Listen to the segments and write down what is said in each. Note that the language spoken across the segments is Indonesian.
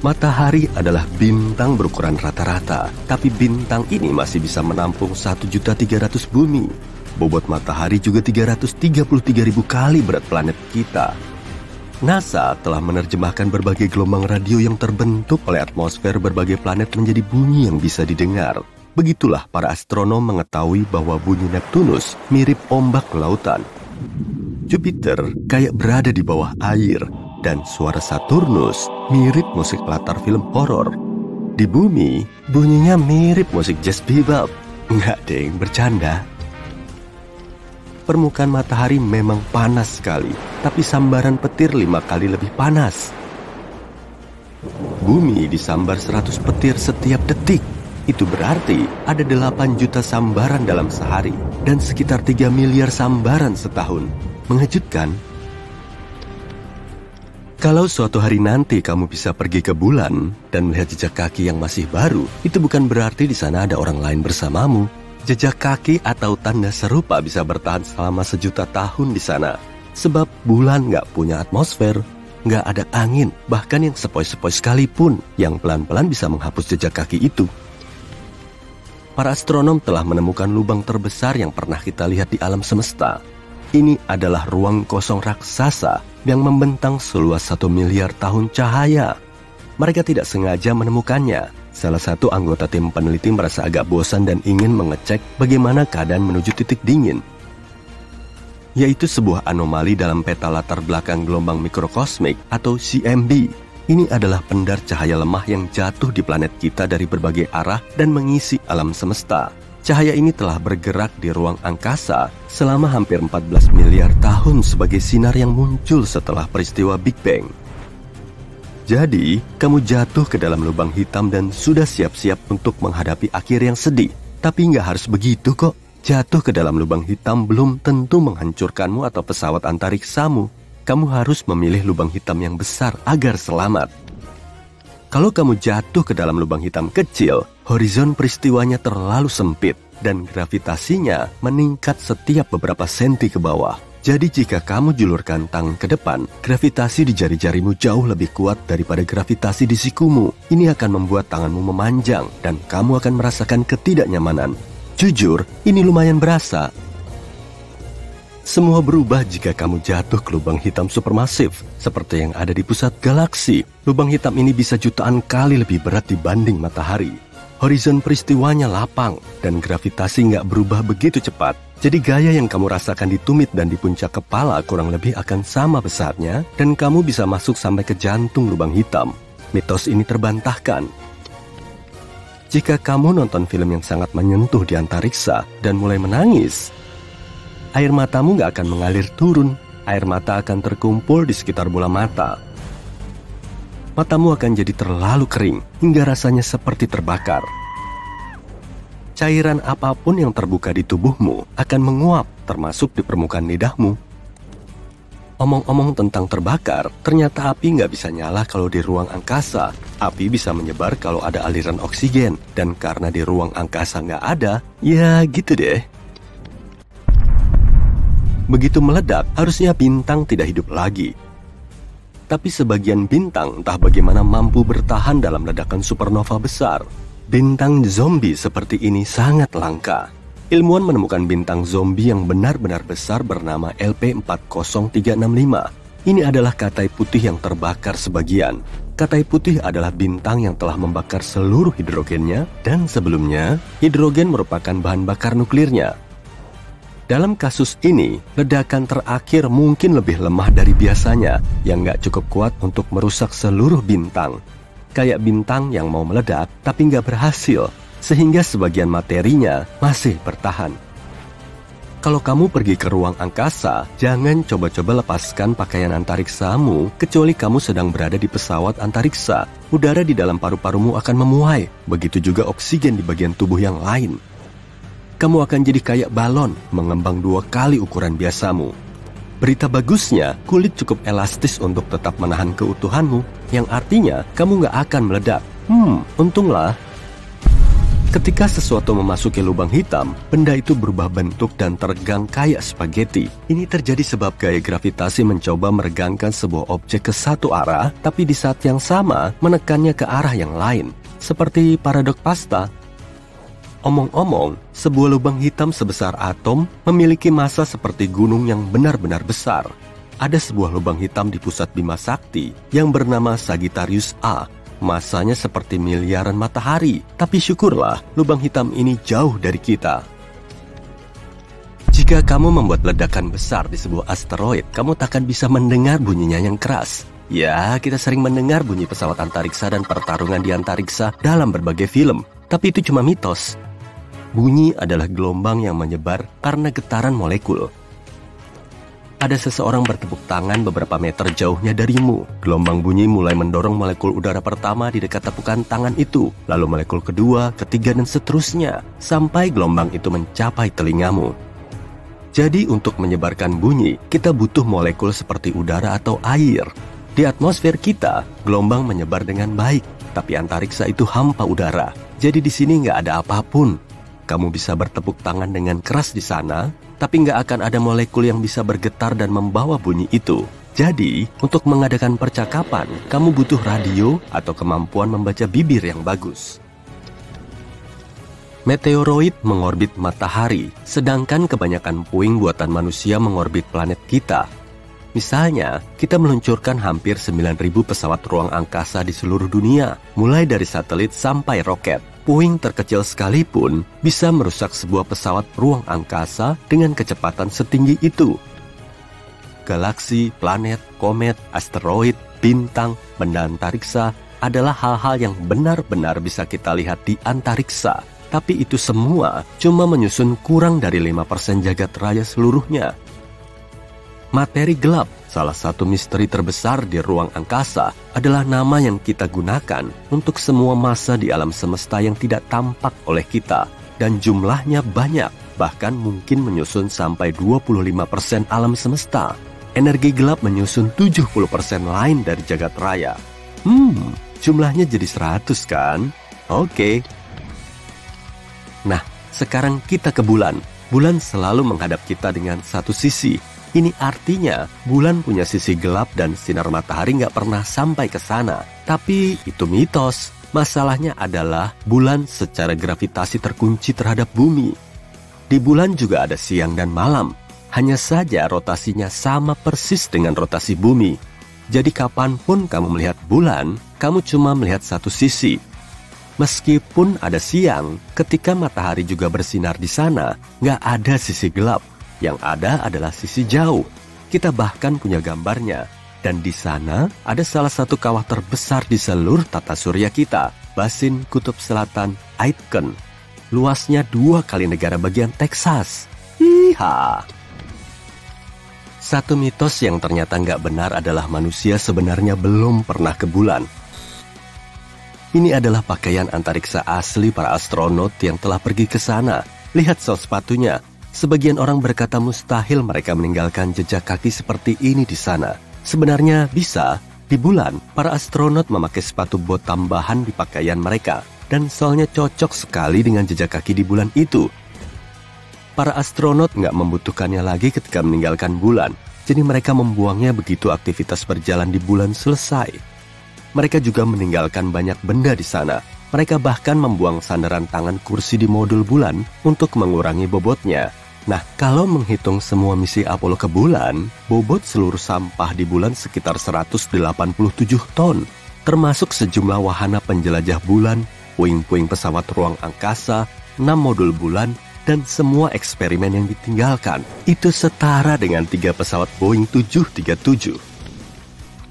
Matahari adalah bintang berukuran rata-rata, tapi bintang ini masih bisa menampung 1.300.000 bumi. Bobot matahari juga 333.000 kali berat planet kita. NASA telah menerjemahkan berbagai gelombang radio yang terbentuk oleh atmosfer berbagai planet menjadi bunyi yang bisa didengar. Begitulah para astronom mengetahui bahwa bunyi Neptunus mirip ombak lautan. Jupiter kayak berada di bawah air, dan suara Saturnus mirip musik latar film horor. Di bumi, bunyinya mirip musik jazz bebop. Enggak deng, bercanda. Permukaan matahari memang panas sekali, tapi sambaran petir 5 kali lebih panas. Bumi disambar 100 petir setiap detik. Itu berarti ada 8 juta sambaran dalam sehari, dan sekitar 3 miliar sambaran setahun. Mengejutkan? Kalau suatu hari nanti kamu bisa pergi ke bulan dan melihat jejak kaki yang masih baru, itu bukan berarti di sana ada orang lain bersamamu. Jejak kaki atau tanda serupa bisa bertahan selama 1.000.000 tahun di sana. Sebab bulan nggak punya atmosfer, nggak ada angin, bahkan yang sepoi-sepoi sekalipun yang pelan-pelan bisa menghapus jejak kaki itu. Para astronom telah menemukan lubang terbesar yang pernah kita lihat di alam semesta. Ini adalah ruang kosong raksasa yang membentang seluas 1 miliar tahun cahaya. Mereka tidak sengaja menemukannya. Salah satu anggota tim peneliti merasa agak bosan dan ingin mengecek bagaimana keadaan menuju titik dingin, yaitu sebuah anomali dalam peta latar belakang gelombang mikrokosmik atau CMB. Ini adalah pendar cahaya lemah yang jatuh di planet kita dari berbagai arah dan mengisi alam semesta. Cahaya ini telah bergerak di ruang angkasa selama hampir 14 miliar tahun sebagai sinar yang muncul setelah peristiwa Big Bang. Jadi, kamu jatuh ke dalam lubang hitam dan sudah siap-siap untuk menghadapi akhir yang sedih. Tapi nggak harus begitu kok. Jatuh ke dalam lubang hitam belum tentu menghancurkanmu atau pesawat antariksamu. Kamu harus memilih lubang hitam yang besar agar selamat. Kalau kamu jatuh ke dalam lubang hitam kecil, horizon peristiwanya terlalu sempit dan gravitasinya meningkat setiap beberapa senti ke bawah. Jadi jika kamu julurkan tangan ke depan, gravitasi di jari-jarimu jauh lebih kuat daripada gravitasi di sikumu. Ini akan membuat tanganmu memanjang dan kamu akan merasakan ketidaknyamanan. Jujur, ini lumayan berasa. Semua berubah jika kamu jatuh ke lubang hitam supermasif, seperti yang ada di pusat galaksi. Lubang hitam ini bisa jutaan kali lebih berat dibanding matahari. Horizon peristiwanya lapang, dan gravitasi nggak berubah begitu cepat. Jadi gaya yang kamu rasakan di tumit dan di puncak kepala kurang lebih akan sama besarnya, dan kamu bisa masuk sampai ke jantung lubang hitam. Mitos ini terbantahkan. Jika kamu nonton film yang sangat menyentuh di antariksa dan mulai menangis, air matamu nggak akan mengalir turun. Air mata akan terkumpul di sekitar bola mata. Matamu akan jadi terlalu kering hingga rasanya seperti terbakar. Cairan apapun yang terbuka di tubuhmu akan menguap, termasuk di permukaan lidahmu. Omong-omong tentang terbakar, ternyata api nggak bisa nyala kalau di ruang angkasa. Api bisa menyebar kalau ada aliran oksigen, dan karena di ruang angkasa nggak ada, ya gitu deh. Begitu meledak, harusnya bintang tidak hidup lagi. Tapi sebagian bintang entah bagaimana mampu bertahan dalam ledakan supernova besar. Bintang zombie seperti ini sangat langka. Ilmuwan menemukan bintang zombie yang benar-benar besar bernama LP40365. Ini adalah katai putih yang terbakar sebagian. Katai putih adalah bintang yang telah membakar seluruh hidrogennya, dan sebelumnya, hidrogen merupakan bahan bakar nuklirnya. Dalam kasus ini, ledakan terakhir mungkin lebih lemah dari biasanya, yang nggak cukup kuat untuk merusak seluruh bintang. Kayak bintang yang mau meledak, tapi nggak berhasil, sehingga sebagian materinya masih bertahan. Kalau kamu pergi ke ruang angkasa, jangan coba-coba lepaskan pakaian antariksamu, kecuali kamu sedang berada di pesawat antariksa. Udara di dalam paru-parumu akan memuai, begitu juga oksigen di bagian tubuh yang lain. Kamu akan jadi kayak balon, mengembang 2 kali ukuran biasamu. Berita bagusnya, kulit cukup elastis untuk tetap menahan keutuhanmu, yang artinya kamu nggak akan meledak. Untunglah. Ketika sesuatu memasuki lubang hitam, benda itu berubah bentuk dan teregang kayak spaghetti. Ini terjadi sebab gaya gravitasi mencoba meregangkan sebuah objek ke satu arah, tapi di saat yang sama menekannya ke arah yang lain. Seperti paradok pasta. Omong-omong, sebuah lubang hitam sebesar atom memiliki massa seperti gunung yang benar-benar besar. Ada sebuah lubang hitam di pusat Bima Sakti yang bernama Sagittarius A. Masanya seperti miliaran matahari, tapi syukurlah lubang hitam ini jauh dari kita. Jika kamu membuat ledakan besar di sebuah asteroid, kamu takkan bisa mendengar bunyinya yang keras. Ya, kita sering mendengar bunyi pesawat antariksa dan pertarungan di antariksa dalam berbagai film, tapi itu cuma mitos. Bunyi adalah gelombang yang menyebar karena getaran molekul. Ada seseorang bertepuk tangan beberapa meter jauhnya darimu. Gelombang bunyi mulai mendorong molekul udara pertama di dekat tepukan tangan itu, lalu molekul kedua, ketiga, dan seterusnya, sampai gelombang itu mencapai telingamu. Jadi untuk menyebarkan bunyi, kita butuh molekul seperti udara atau air. Di atmosfer kita, gelombang menyebar dengan baik, tapi antariksa itu hampa udara. Jadi di sini nggak ada apapun. Kamu bisa bertepuk tangan dengan keras di sana, tapi nggak akan ada molekul yang bisa bergetar dan membawa bunyi itu. Jadi, untuk mengadakan percakapan, kamu butuh radio atau kemampuan membaca bibir yang bagus. Meteoroid mengorbit matahari, sedangkan kebanyakan puing buatan manusia mengorbit planet kita. Misalnya, kita meluncurkan hampir 9.000 pesawat ruang angkasa di seluruh dunia, mulai dari satelit sampai roket. Puing terkecil sekalipun bisa merusak sebuah pesawat ruang angkasa dengan kecepatan setinggi itu. Galaksi, planet, komet, asteroid, bintang, benda antariksa adalah hal-hal yang benar-benar bisa kita lihat di antariksa. Tapi itu semua cuma menyusun kurang dari 5% jagat raya seluruhnya. Materi gelap, salah satu misteri terbesar di ruang angkasa, adalah nama yang kita gunakan untuk semua massa di alam semesta yang tidak tampak oleh kita. Dan jumlahnya banyak, bahkan mungkin menyusun sampai 25% alam semesta. Energi gelap menyusun 70% lain dari jagat raya. Jumlahnya jadi 100 kan? Oke. Nah, sekarang kita ke bulan. Bulan selalu menghadap kita dengan satu sisi. Ini artinya bulan punya sisi gelap dan sinar matahari nggak pernah sampai ke sana. Tapi itu mitos. Masalahnya adalah bulan secara gravitasi terkunci terhadap bumi. Di bulan juga ada siang dan malam. Hanya saja rotasinya sama persis dengan rotasi bumi. Jadi kapanpun kamu melihat bulan, kamu cuma melihat satu sisi. Meskipun ada siang, ketika matahari juga bersinar di sana, nggak ada sisi gelap. Yang ada adalah sisi jauh. Kita bahkan punya gambarnya. Dan di sana ada salah satu kawah terbesar di seluruh tata surya kita, Basin Kutub Selatan Aitken. Luasnya 2 kali negara bagian Texas. Hiha! Satu mitos yang ternyata nggak benar adalah manusia sebenarnya belum pernah ke bulan. Ini adalah pakaian antariksa asli para astronot yang telah pergi ke sana. Lihat sol sepatunya. Sebagian orang berkata mustahil mereka meninggalkan jejak kaki seperti ini di sana. Sebenarnya bisa. Di bulan, para astronot memakai sepatu bot tambahan di pakaian mereka. Dan solnya cocok sekali dengan jejak kaki di bulan itu. Para astronot nggak membutuhkannya lagi ketika meninggalkan bulan. Jadi mereka membuangnya begitu aktivitas berjalan di bulan selesai. Mereka juga meninggalkan banyak benda di sana. Mereka bahkan membuang sandaran tangan kursi di modul bulan untuk mengurangi bobotnya. Nah, kalau menghitung semua misi Apollo ke bulan, bobot seluruh sampah di bulan sekitar 187 ton. Termasuk sejumlah wahana penjelajah bulan, puing-puing pesawat ruang angkasa, 6 modul bulan, dan semua eksperimen yang ditinggalkan. Itu setara dengan 3 pesawat Boeing 737.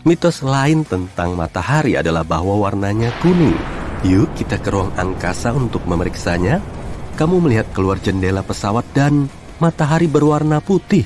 Mitos lain tentang matahari adalah bahwa warnanya kuning. Yuk kita ke ruang angkasa untuk memeriksanya. Kamu melihat keluar jendela pesawat dan matahari berwarna putih.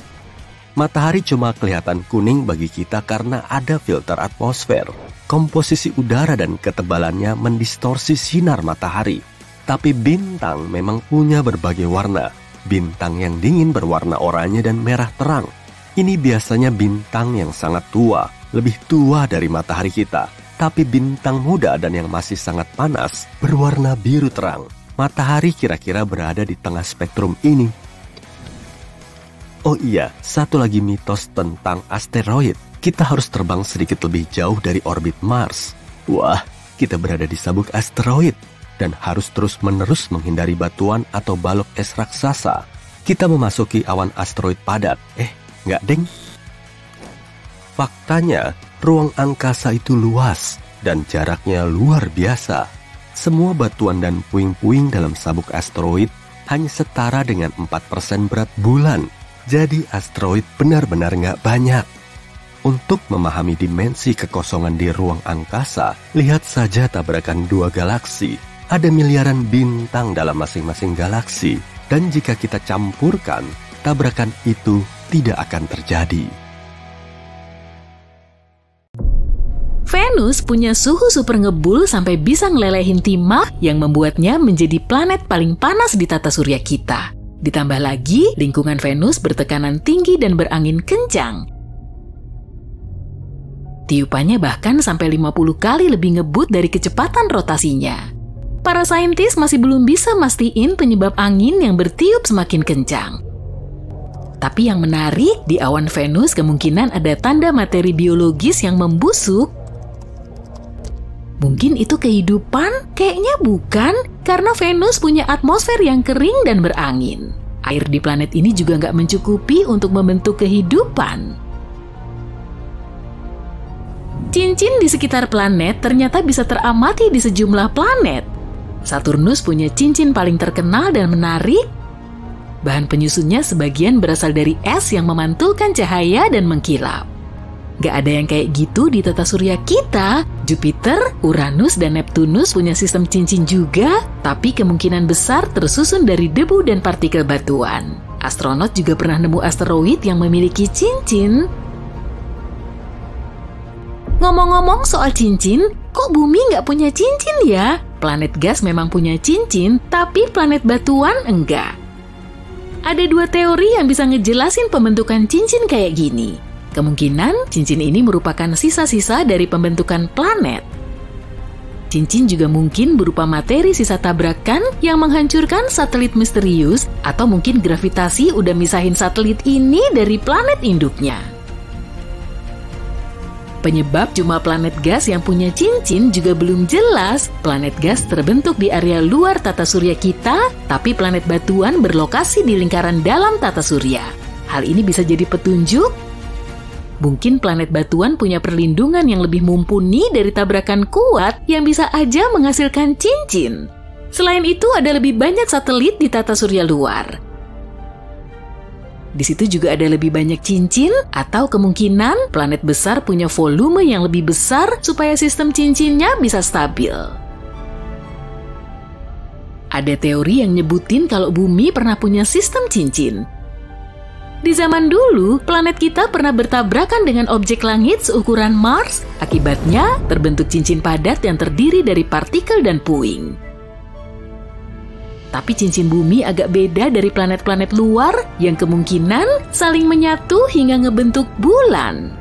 Matahari cuma kelihatan kuning bagi kita karena ada filter atmosfer. Komposisi udara dan ketebalannya mendistorsi sinar matahari. Tapi bintang memang punya berbagai warna. Bintang yang dingin berwarna oranye dan merah terang. Ini biasanya bintang yang sangat tua, lebih tua dari matahari kita. Tapi bintang muda dan yang masih sangat panas berwarna biru terang. Matahari kira-kira berada di tengah spektrum ini. Oh iya, satu lagi mitos tentang asteroid. Kita harus terbang sedikit lebih jauh dari orbit Mars. Wah, kita berada di sabuk asteroid dan harus terus-menerus menghindari batuan atau balok es raksasa. Kita memasuki awan asteroid padat. Nggak deng. Faktanya, ruang angkasa itu luas dan jaraknya luar biasa. Semua batuan dan puing-puing dalam sabuk asteroid hanya setara dengan 4% berat bulan. Jadi asteroid benar-benar nggak banyak. Untuk memahami dimensi kekosongan di ruang angkasa, lihat saja tabrakan dua galaksi. Ada miliaran bintang dalam masing-masing galaksi. Dan jika kita campurkan, tabrakan itu tidak akan terjadi. Venus punya suhu super ngebul sampai bisa ngelelehin timah yang membuatnya menjadi planet paling panas di tata surya kita. Ditambah lagi, lingkungan Venus bertekanan tinggi dan berangin kencang. Tiupannya bahkan sampai 50 kali lebih ngebut dari kecepatan rotasinya. Para saintis masih belum bisa mastiin penyebab angin yang bertiup semakin kencang. Tapi yang menarik, di awan Venus kemungkinan ada tanda materi biologis yang membusuk. Mungkin itu kehidupan? Kayaknya bukan, karena Venus punya atmosfer yang kering dan berangin. Air di planet ini juga nggak mencukupi untuk membentuk kehidupan. Cincin di sekitar planet ternyata bisa teramati di sejumlah planet. Saturnus punya cincin paling terkenal dan menarik. Bahan penyusunnya sebagian berasal dari es yang memantulkan cahaya dan mengkilap. Gak ada yang kayak gitu di tata surya kita. Jupiter, Uranus, dan Neptunus punya sistem cincin juga, tapi kemungkinan besar tersusun dari debu dan partikel batuan. Astronot juga pernah nemu asteroid yang memiliki cincin. Ngomong-ngomong soal cincin, kok bumi nggak punya cincin ya? Planet gas memang punya cincin, tapi planet batuan enggak. Ada dua teori yang bisa ngejelasin pembentukan cincin kayak gini. Kemungkinan cincin ini merupakan sisa-sisa dari pembentukan planet. Cincin juga mungkin berupa materi sisa tabrakan yang menghancurkan satelit misterius, atau mungkin gravitasi udah misahin satelit ini dari planet induknya. Penyebab jumlah planet gas yang punya cincin juga belum jelas. Planet gas terbentuk di area luar tata surya kita, tapi planet batuan berlokasi di lingkaran dalam tata surya. Hal ini bisa jadi petunjuk. Mungkin planet batuan punya perlindungan yang lebih mumpuni dari tabrakan kuat yang bisa aja menghasilkan cincin. Selain itu, ada lebih banyak satelit di tata surya luar. Di situ juga ada lebih banyak cincin, atau kemungkinan planet besar punya volume yang lebih besar supaya sistem cincinnya bisa stabil. Ada teori yang nyebutin kalau bumi pernah punya sistem cincin. Di zaman dulu, planet kita pernah bertabrakan dengan objek langit seukuran Mars. Akibatnya, terbentuk cincin padat yang terdiri dari partikel dan puing. Tapi cincin bumi agak beda dari planet-planet luar yang kemungkinan saling menyatu hingga ngebentuk bulan.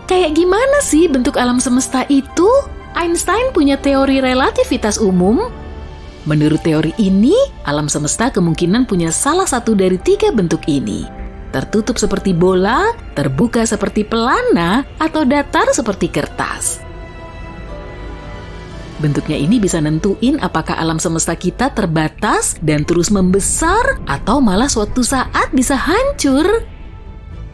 Kayak gimana sih bentuk alam semesta itu? Einstein punya teori relativitas umum. Menurut teori ini, alam semesta kemungkinan punya salah satu dari 3 bentuk ini. Tertutup seperti bola, terbuka seperti pelana, atau datar seperti kertas. Bentuknya ini bisa nentuin apakah alam semesta kita terbatas dan terus membesar, atau malah suatu saat bisa hancur.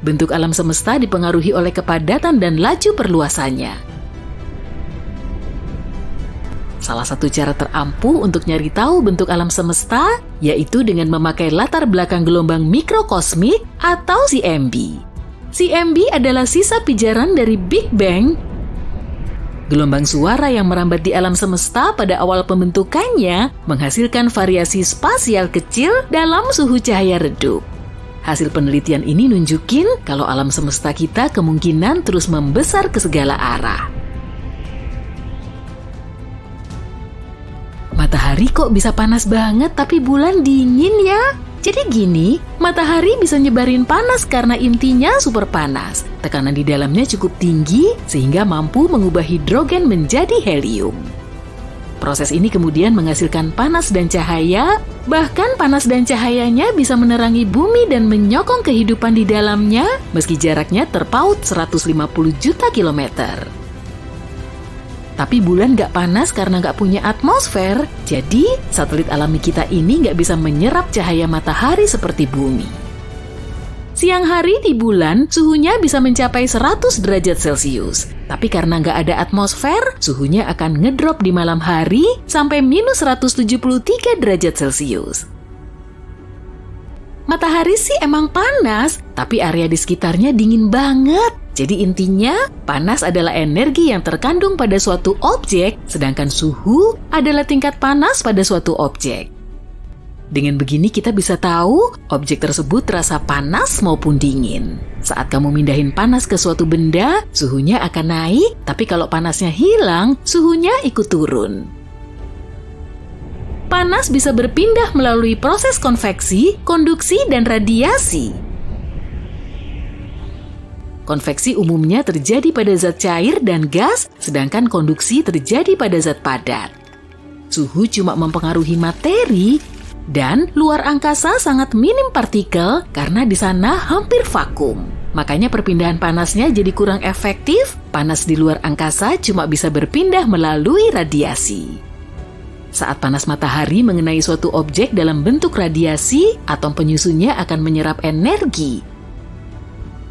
Bentuk alam semesta dipengaruhi oleh kepadatan dan laju perluasannya. Salah satu cara terampuh untuk nyari tahu bentuk alam semesta yaitu dengan memakai latar belakang gelombang mikrokosmik atau CMB. CMB adalah sisa pijaran dari Big Bang. Gelombang suara yang merambat di alam semesta pada awal pembentukannya menghasilkan variasi spasial kecil dalam suhu cahaya redup. Hasil penelitian ini nunjukin kalau alam semesta kita kemungkinan terus membesar ke segala arah. Matahari kok bisa panas banget tapi bulan dingin ya? Jadi gini, matahari bisa nyebarin panas karena intinya super panas. Tekanan di dalamnya cukup tinggi sehingga mampu mengubah hidrogen menjadi helium. Proses ini kemudian menghasilkan panas dan cahaya, bahkan panas dan cahayanya bisa menerangi bumi dan menyokong kehidupan di dalamnya meski jaraknya terpaut 150 juta kilometer. Tapi bulan nggak panas karena nggak punya atmosfer, jadi satelit alami kita ini nggak bisa menyerap cahaya matahari seperti bumi. Siang hari di bulan, suhunya bisa mencapai 100 derajat Celcius. Tapi karena nggak ada atmosfer, suhunya akan ngedrop di malam hari sampai minus 173 derajat Celcius. Matahari sih emang panas, tapi area di sekitarnya dingin banget. Jadi intinya, panas adalah energi yang terkandung pada suatu objek, sedangkan suhu adalah tingkat panas pada suatu objek. Dengan begini kita bisa tahu objek tersebut terasa panas maupun dingin. Saat kamu mindahin panas ke suatu benda, suhunya akan naik, tapi kalau panasnya hilang, suhunya ikut turun. Panas bisa berpindah melalui proses konveksi, konduksi, dan radiasi. Konveksi umumnya terjadi pada zat cair dan gas, sedangkan konduksi terjadi pada zat padat. Suhu cuma mempengaruhi materi, dan luar angkasa sangat minim partikel karena di sana hampir vakum. Makanya perpindahan panasnya jadi kurang efektif. Panas di luar angkasa cuma bisa berpindah melalui radiasi. Saat panas matahari mengenai suatu objek dalam bentuk radiasi, atom penyusunnya akan menyerap energi.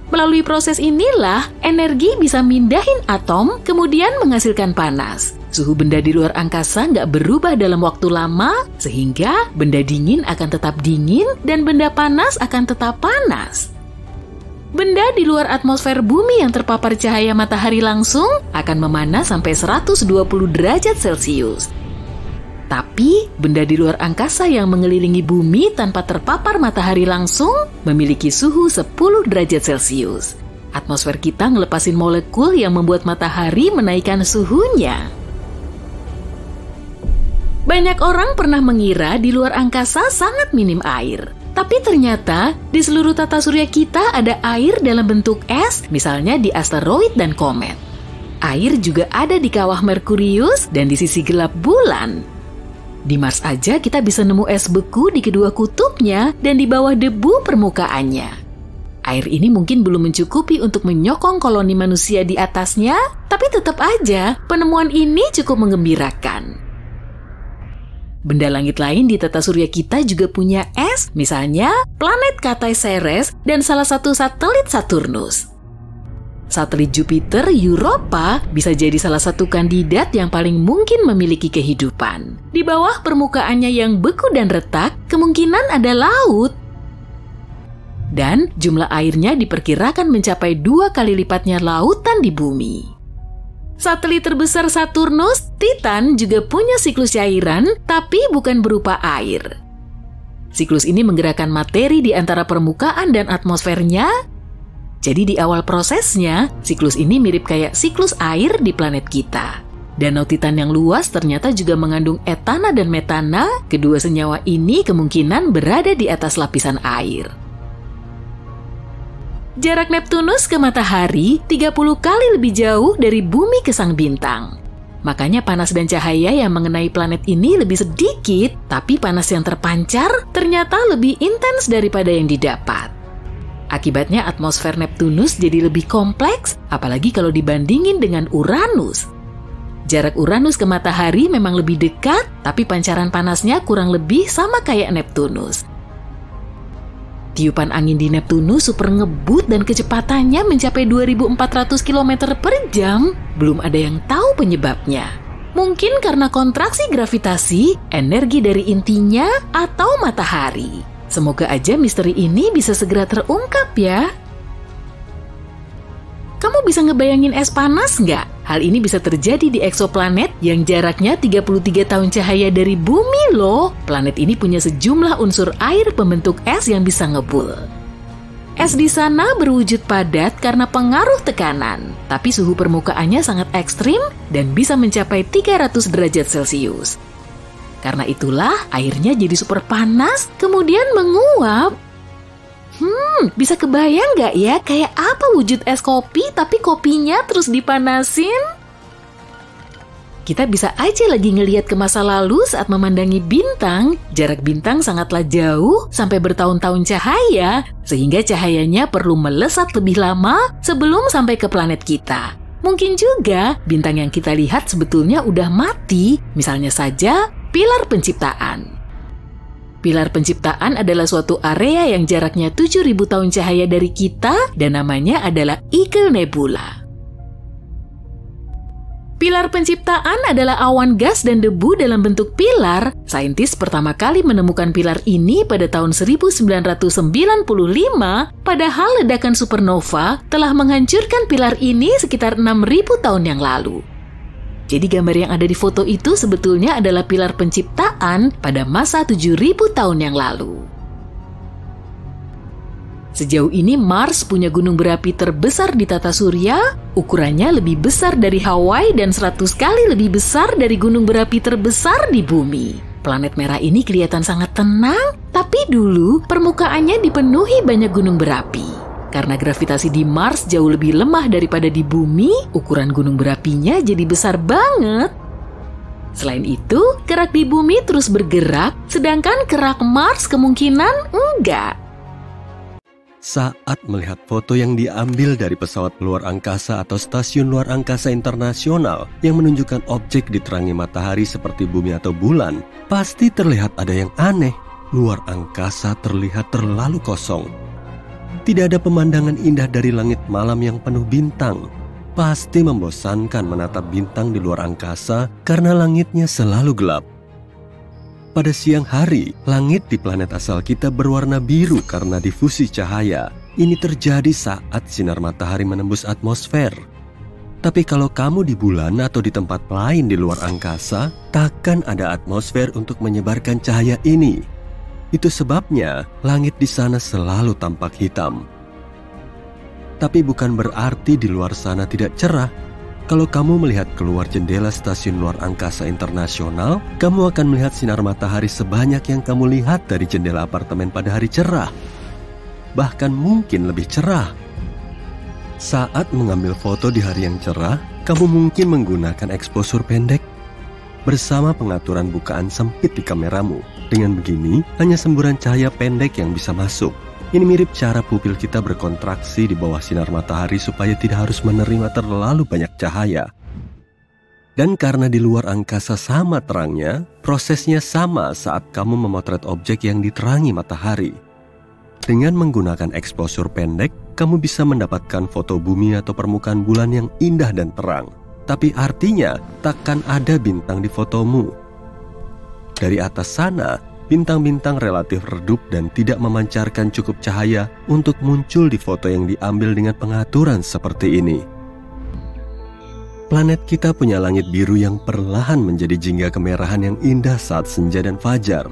Melalui proses inilah, energi bisa mindahin atom kemudian menghasilkan panas. Suhu benda di luar angkasa nggak berubah dalam waktu lama, sehingga benda dingin akan tetap dingin dan benda panas akan tetap panas. Benda di luar atmosfer bumi yang terpapar cahaya matahari langsung akan memanas sampai 120 derajat Celcius. Tapi, benda di luar angkasa yang mengelilingi bumi tanpa terpapar matahari langsung memiliki suhu 10 derajat Celcius. Atmosfer kita ngelepasin molekul yang membuat matahari menaikkan suhunya. Banyak orang pernah mengira di luar angkasa sangat minim air. Tapi ternyata di seluruh tata surya kita ada air dalam bentuk es, misalnya di asteroid dan komet. Air juga ada di kawah Merkurius dan di sisi gelap bulan. Di Mars aja kita bisa nemu es beku di kedua kutubnya dan di bawah debu permukaannya. Air ini mungkin belum mencukupi untuk menyokong koloni manusia di atasnya, tapi tetap aja penemuan ini cukup menggembirakan. Benda langit lain di tata surya kita juga punya es, misalnya planet Katai Ceres dan salah satu satelit Saturnus. Satelit Jupiter, Europa, bisa jadi salah satu kandidat yang paling mungkin memiliki kehidupan. Di bawah permukaannya yang beku dan retak, kemungkinan ada laut. Dan jumlah airnya diperkirakan mencapai 2 kali lipatnya lautan di bumi. Satelit terbesar Saturnus, Titan, juga punya siklus cairan, tapi bukan berupa air. Siklus ini menggerakkan materi di antara permukaan dan atmosfernya. Jadi di awal prosesnya, siklus ini mirip kayak siklus air di planet kita. Danau Titan yang luas ternyata juga mengandung etana dan metana. Kedua senyawa ini kemungkinan berada di atas lapisan air. Jarak Neptunus ke matahari 30 kali lebih jauh dari bumi ke sang bintang. Makanya panas dan cahaya yang mengenai planet ini lebih sedikit, tapi panas yang terpancar ternyata lebih intens daripada yang didapat. Akibatnya atmosfer Neptunus jadi lebih kompleks, apalagi kalau dibandingin dengan Uranus. Jarak Uranus ke matahari memang lebih dekat, tapi pancaran panasnya kurang lebih sama kayak Neptunus. Tiupan angin di Neptunus super ngebut dan kecepatannya mencapai 2.400 km per jam. Belum ada yang tahu penyebabnya. Mungkin karena kontraksi gravitasi, energi dari intinya, atau matahari. Semoga aja misteri ini bisa segera terungkap ya. Kamu bisa ngebayangin es panas nggak? Hal ini bisa terjadi di eksoplanet yang jaraknya 33 tahun cahaya dari bumi loh. Planet ini punya sejumlah unsur air pembentuk es yang bisa ngebul. Es di sana berwujud padat karena pengaruh tekanan, tapi suhu permukaannya sangat ekstrim dan bisa mencapai 300 derajat Celcius. Karena itulah airnya jadi super panas, kemudian menguap. Bisa kebayang nggak ya kayak apa wujud es kopi tapi kopinya terus dipanasin? Kita bisa aja lagi ngelihat ke masa lalu saat memandangi bintang. Jarak bintang sangatlah jauh sampai bertahun-tahun cahaya, sehingga cahayanya perlu melesat lebih lama sebelum sampai ke planet kita. Mungkin juga bintang yang kita lihat sebetulnya udah mati, misalnya saja pilar penciptaan. Pilar penciptaan adalah suatu area yang jaraknya 7.000 tahun cahaya dari kita dan namanya adalah Eagle Nebula. Pilar penciptaan adalah awan gas dan debu dalam bentuk pilar. Saintis pertama kali menemukan pilar ini pada tahun 1995, padahal ledakan supernova telah menghancurkan pilar ini sekitar 6.000 tahun yang lalu. Jadi gambar yang ada di foto itu sebetulnya adalah pilar penciptaan pada masa 7.000 tahun yang lalu. Sejauh ini Mars punya gunung berapi terbesar di tata surya, ukurannya lebih besar dari Hawaii dan 100 kali lebih besar dari gunung berapi terbesar di bumi. Planet merah ini kelihatan sangat tenang, tapi dulu permukaannya dipenuhi banyak gunung berapi. Karena gravitasi di Mars jauh lebih lemah daripada di bumi, ukuran gunung berapinya jadi besar banget. Selain itu, kerak di bumi terus bergerak, sedangkan kerak Mars kemungkinan enggak. Saat melihat foto yang diambil dari pesawat luar angkasa atau stasiun luar angkasa internasional yang menunjukkan objek diterangi matahari seperti bumi atau bulan, pasti terlihat ada yang aneh. Luar angkasa terlihat terlalu kosong. Tidak ada pemandangan indah dari langit malam yang penuh bintang. Pasti membosankan menatap bintang di luar angkasa karena langitnya selalu gelap. Pada siang hari, langit di planet asal kita berwarna biru karena difusi cahaya. Ini terjadi saat sinar matahari menembus atmosfer. Tapi kalau kamu di bulan atau di tempat lain di luar angkasa, takkan ada atmosfer untuk menyebarkan cahaya ini. Itu sebabnya langit di sana selalu tampak hitam. Tapi bukan berarti di luar sana tidak cerah. Kalau kamu melihat keluar jendela stasiun luar angkasa internasional, kamu akan melihat sinar matahari sebanyak yang kamu lihat dari jendela apartemen pada hari cerah. Bahkan mungkin lebih cerah. Saat mengambil foto di hari yang cerah, kamu mungkin menggunakan exposure pendek bersama pengaturan bukaan sempit di kameramu. Dengan begini, hanya semburan cahaya pendek yang bisa masuk. Ini mirip cara pupil kita berkontraksi di bawah sinar matahari supaya tidak harus menerima terlalu banyak cahaya. Dan karena di luar angkasa sama terangnya, prosesnya sama saat kamu memotret objek yang diterangi matahari. Dengan menggunakan exposure pendek, kamu bisa mendapatkan foto bumi atau permukaan bulan yang indah dan terang. Tapi artinya, takkan ada bintang di fotomu. Dari atas sana, bintang-bintang relatif redup dan tidak memancarkan cukup cahaya untuk muncul di foto yang diambil dengan pengaturan seperti ini. Planet kita punya langit biru yang perlahan menjadi jingga kemerahan yang indah saat senja dan fajar.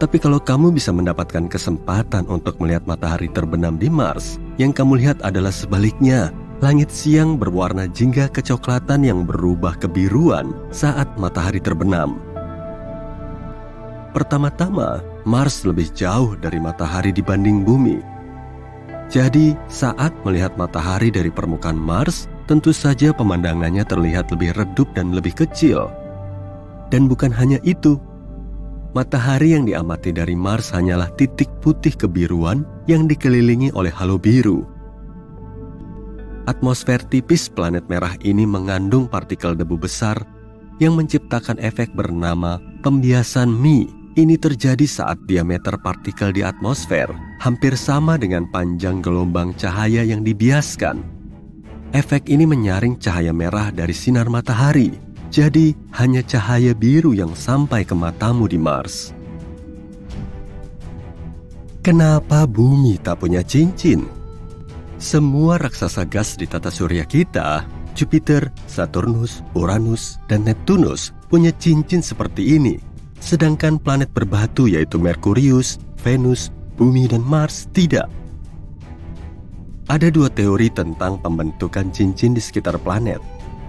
Tapi kalau kamu bisa mendapatkan kesempatan untuk melihat matahari terbenam di Mars, yang kamu lihat adalah sebaliknya. Langit siang berwarna jingga kecoklatan yang berubah kebiruan saat matahari terbenam. Pertama-tama, Mars lebih jauh dari matahari dibanding bumi. Jadi, saat melihat matahari dari permukaan Mars, tentu saja pemandangannya terlihat lebih redup dan lebih kecil. Dan bukan hanya itu, matahari yang diamati dari Mars hanyalah titik putih kebiruan yang dikelilingi oleh halo biru. Atmosfer tipis planet merah ini mengandung partikel debu besar yang menciptakan efek bernama pembiasan Mie. Ini terjadi saat diameter partikel di atmosfer hampir sama dengan panjang gelombang cahaya yang dibiaskan. Efek ini menyaring cahaya merah dari sinar matahari. Jadi, hanya cahaya biru yang sampai ke matamu di Mars. Kenapa bumi tak punya cincin? Semua raksasa gas di tata surya kita, Jupiter, Saturnus, Uranus, dan Neptunus punya cincin seperti ini. Sedangkan planet berbatu yaitu Merkurius, Venus, Bumi, dan Mars tidak. Ada dua teori tentang pembentukan cincin di sekitar planet.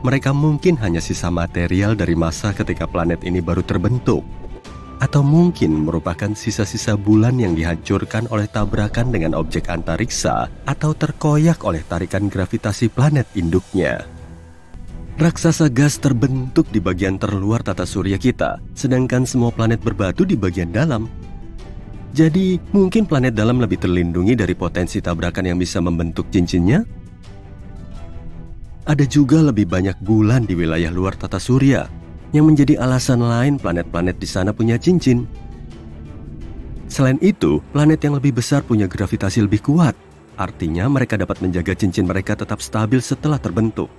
Mereka mungkin hanya sisa material dari masa ketika planet ini baru terbentuk. Atau mungkin merupakan sisa-sisa bulan yang dihancurkan oleh tabrakan dengan objek antariksa atau terkoyak oleh tarikan gravitasi planet induknya. Raksasa gas terbentuk di bagian terluar tata surya kita, sedangkan semua planet berbatu di bagian dalam. Jadi, mungkin planet dalam lebih terlindungi dari potensi tabrakan yang bisa membentuk cincinnya? Ada juga lebih banyak bulan di wilayah luar tata surya, yang menjadi alasan lain planet-planet di sana punya cincin. Selain itu, planet yang lebih besar punya gravitasi lebih kuat. Artinya mereka dapat menjaga cincin mereka tetap stabil setelah terbentuk.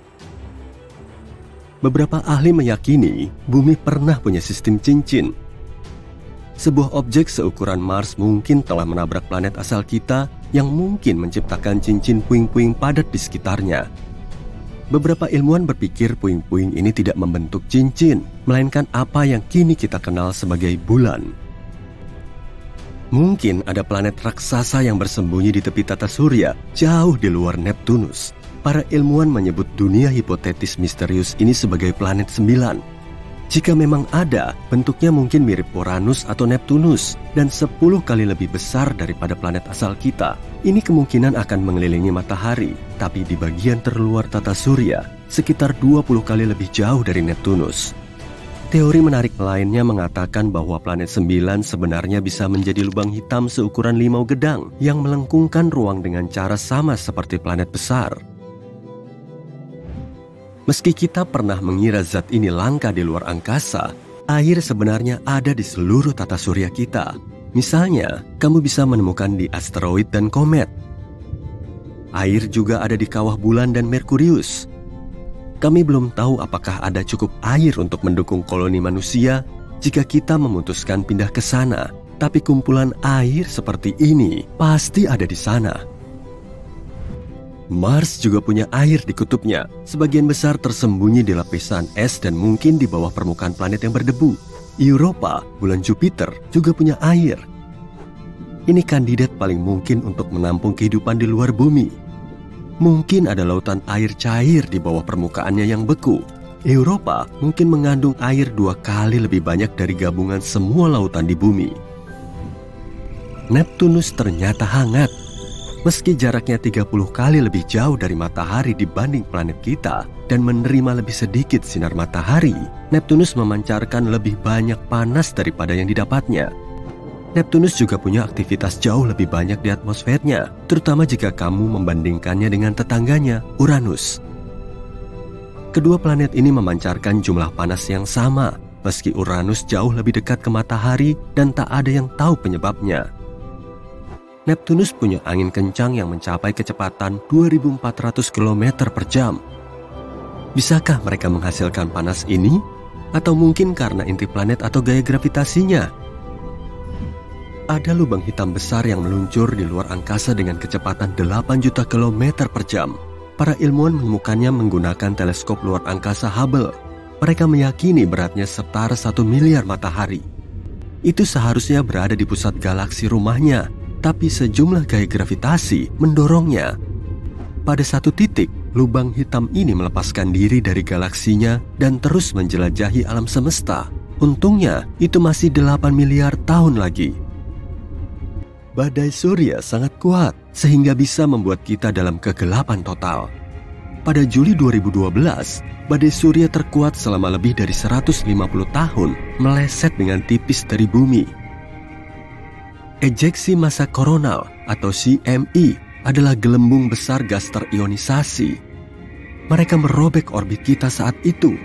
Beberapa ahli meyakini bumi pernah punya sistem cincin. Sebuah objek seukuran Mars mungkin telah menabrak planet asal kita yang mungkin menciptakan cincin puing-puing padat di sekitarnya. Beberapa ilmuwan berpikir puing-puing ini tidak membentuk cincin, melainkan apa yang kini kita kenal sebagai bulan. Mungkin ada planet raksasa yang bersembunyi di tepi tata surya, jauh di luar Neptunus. Para ilmuwan menyebut dunia hipotetis misterius ini sebagai planet 9. Jika memang ada, bentuknya mungkin mirip Uranus atau Neptunus dan 10 kali lebih besar daripada planet asal kita. Ini kemungkinan akan mengelilingi matahari, tapi di bagian terluar tata surya, sekitar 20 kali lebih jauh dari Neptunus. Teori menarik lainnya mengatakan bahwa planet 9 sebenarnya bisa menjadi lubang hitam seukuran limau gedang yang melengkungkan ruang dengan cara sama seperti planet besar. Meski kita pernah mengira zat ini langka di luar angkasa, air sebenarnya ada di seluruh tata surya kita. Misalnya, kamu bisa menemukan di asteroid dan komet. Air juga ada di kawah bulan dan Merkurius. Kami belum tahu apakah ada cukup air untuk mendukung koloni manusia jika kita memutuskan pindah ke sana. Tapi kumpulan air seperti ini pasti ada di sana. Mars juga punya air di kutubnya. Sebagian besar tersembunyi di lapisan es dan mungkin di bawah permukaan planet yang berdebu. Europa, bulan Jupiter, juga punya air. Ini kandidat paling mungkin untuk menampung kehidupan di luar bumi. Mungkin ada lautan air cair di bawah permukaannya yang beku. Europa mungkin mengandung air 2 kali lebih banyak dari gabungan semua lautan di bumi. Neptunus ternyata hangat. Meski jaraknya 30 kali lebih jauh dari matahari dibanding planet kita dan menerima lebih sedikit sinar matahari, Neptunus memancarkan lebih banyak panas daripada yang didapatnya. Neptunus juga punya aktivitas jauh lebih banyak di atmosfernya, terutama jika kamu membandingkannya dengan tetangganya, Uranus. Kedua planet ini memancarkan jumlah panas yang sama, meski Uranus jauh lebih dekat ke matahari dan tak ada yang tahu penyebabnya. Neptunus punya angin kencang yang mencapai kecepatan 2.400 km per jam. Bisakah mereka menghasilkan panas ini? Atau mungkin karena inti planet atau gaya gravitasinya? Ada lubang hitam besar yang meluncur di luar angkasa dengan kecepatan 8 juta km per jam. Para ilmuwan menemukannya menggunakan teleskop luar angkasa Hubble. Mereka meyakini beratnya setara 1 miliar matahari. Itu seharusnya berada di pusat galaksi rumahnya, tapi sejumlah gaya gravitasi mendorongnya. Pada satu titik, lubang hitam ini melepaskan diri dari galaksinya dan terus menjelajahi alam semesta. Untungnya, itu masih 8 miliar tahun lagi. Badai surya sangat kuat, sehingga bisa membuat kita dalam kegelapan total. Pada Juli 2012, badai surya terkuat selama lebih dari 150 tahun meleset dengan tipis dari bumi. Ejeksi massa koronal atau CME adalah gelembung besar gas terionisasi. Mereka merobek orbit kita saat itu.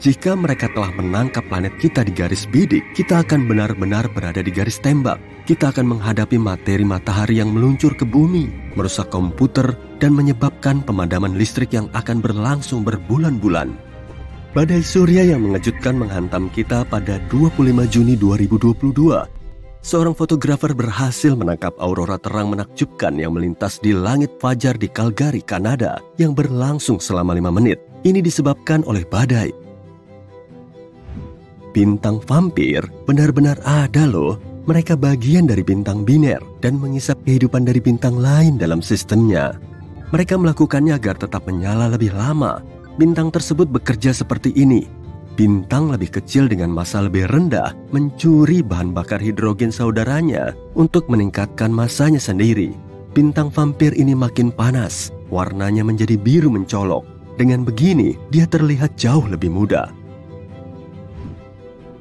Jika mereka telah menangkap planet kita di garis bidik, kita akan benar-benar berada di garis tembak. Kita akan menghadapi materi matahari yang meluncur ke bumi, merusak komputer, dan menyebabkan pemadaman listrik yang akan berlangsung berbulan-bulan. Badai surya yang mengejutkan menghantam kita pada 25 Juni 2022. Seorang fotografer berhasil menangkap aurora terang menakjubkan yang melintas di langit fajar di Calgary, Kanada yang berlangsung selama 5 menit. Ini disebabkan oleh badai. Bintang vampir benar-benar ada loh. Mereka bagian dari bintang biner dan mengisap kehidupan dari bintang lain dalam sistemnya. Mereka melakukannya agar tetap menyala lebih lama. Bintang tersebut bekerja seperti ini. Bintang lebih kecil dengan massa lebih rendah mencuri bahan bakar hidrogen saudaranya untuk meningkatkan massanya sendiri. Bintang vampir ini makin panas, warnanya menjadi biru mencolok. Dengan begini, dia terlihat jauh lebih muda.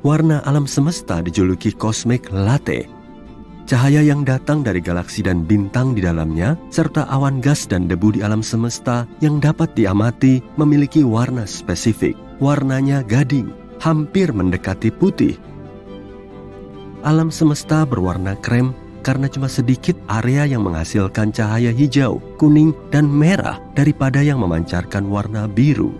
Warna alam semesta dijuluki cosmic latte. Cahaya yang datang dari galaksi dan bintang di dalamnya, serta awan gas dan debu di alam semesta yang dapat diamati memiliki warna spesifik. Warnanya gading, hampir mendekati putih. Alam semesta berwarna krem karena cuma sedikit area yang menghasilkan cahaya hijau, kuning, dan merah daripada yang memancarkan warna biru.